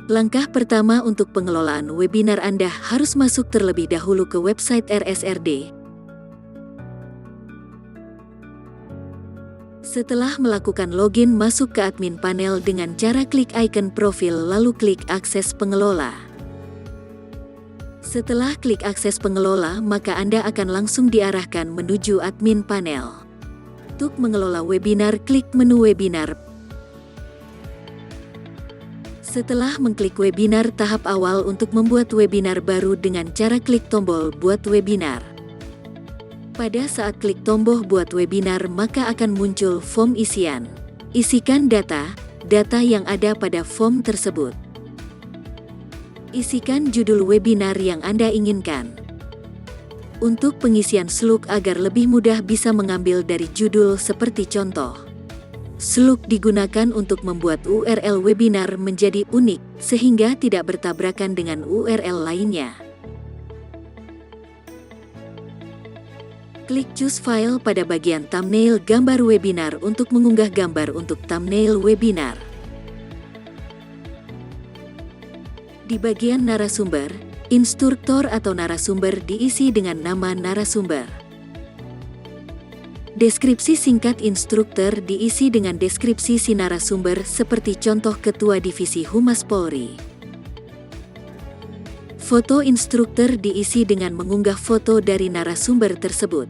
Langkah pertama untuk pengelolaan webinar Anda harus masuk terlebih dahulu ke website RSRD. Setelah melakukan login, masuk ke admin panel dengan cara klik icon profil lalu klik akses pengelola. Setelah klik akses pengelola, maka Anda akan langsung diarahkan menuju admin panel. Untuk mengelola webinar, klik menu webinar. Setelah mengklik webinar, tahap awal untuk membuat webinar baru dengan cara klik tombol buat webinar. Pada saat klik tombol buat webinar, maka akan muncul form isian. Isikan data yang ada pada form tersebut. Isikan judul webinar yang Anda inginkan. Untuk pengisian slug agar lebih mudah bisa mengambil dari judul seperti contoh. Slug digunakan untuk membuat URL webinar menjadi unik, sehingga tidak bertabrakan dengan URL lainnya. Klik Choose File pada bagian thumbnail gambar webinar untuk mengunggah gambar untuk thumbnail webinar. Di bagian narasumber, instruktur atau narasumber diisi dengan nama narasumber. Deskripsi singkat instruktur diisi dengan deskripsi si narasumber seperti contoh Ketua Divisi Humas Polri. Foto instruktur diisi dengan mengunggah foto dari narasumber tersebut.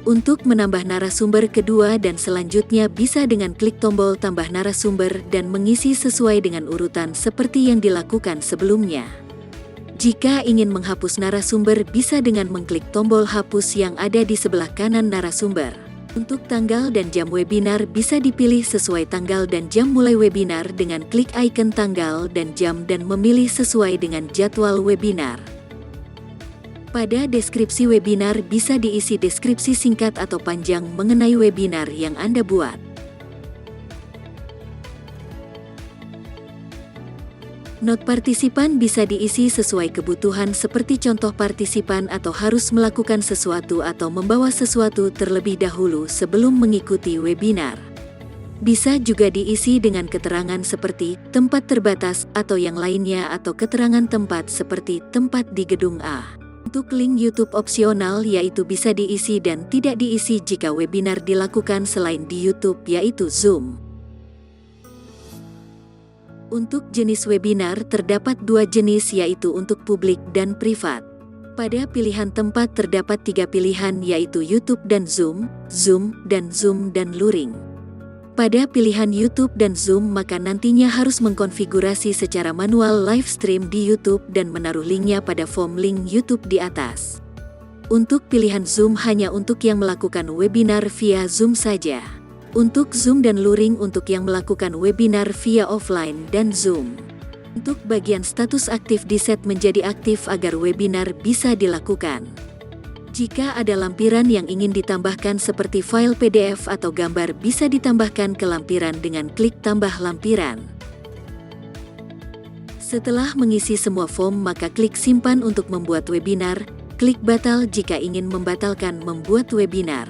Untuk menambah narasumber kedua dan selanjutnya bisa dengan klik tombol tambah narasumber dan mengisi sesuai dengan urutan seperti yang dilakukan sebelumnya. Jika ingin menghapus narasumber, bisa dengan mengklik tombol hapus yang ada di sebelah kanan narasumber. Untuk tanggal dan jam webinar bisa dipilih sesuai tanggal dan jam mulai webinar dengan klik icon tanggal dan jam dan memilih sesuai dengan jadwal webinar. Pada deskripsi webinar bisa diisi deskripsi singkat atau panjang mengenai webinar yang Anda buat. Not partisipan bisa diisi sesuai kebutuhan seperti contoh partisipan atau harus melakukan sesuatu atau membawa sesuatu terlebih dahulu sebelum mengikuti webinar. Bisa juga diisi dengan keterangan seperti tempat terbatas atau yang lainnya atau keterangan tempat seperti tempat di gedung A. Untuk link YouTube opsional yaitu bisa diisi dan tidak diisi jika webinar dilakukan selain di YouTube yaitu Zoom. Untuk jenis webinar terdapat dua jenis yaitu untuk publik dan privat. Pada pilihan tempat terdapat 3 pilihan yaitu YouTube dan Zoom, Zoom dan Luring. Pada pilihan YouTube dan Zoom maka nantinya harus mengkonfigurasi secara manual live stream di YouTube dan menaruh linknya pada form link YouTube di atas. Untuk pilihan Zoom hanya untuk yang melakukan webinar via Zoom saja. Untuk Zoom dan Luring untuk yang melakukan webinar via offline dan Zoom. Untuk bagian status aktif diset menjadi aktif agar webinar bisa dilakukan. Jika ada lampiran yang ingin ditambahkan seperti file PDF atau gambar bisa ditambahkan ke lampiran dengan klik tambah lampiran. Setelah mengisi semua form maka klik simpan untuk membuat webinar, klik batal jika ingin membatalkan membuat webinar.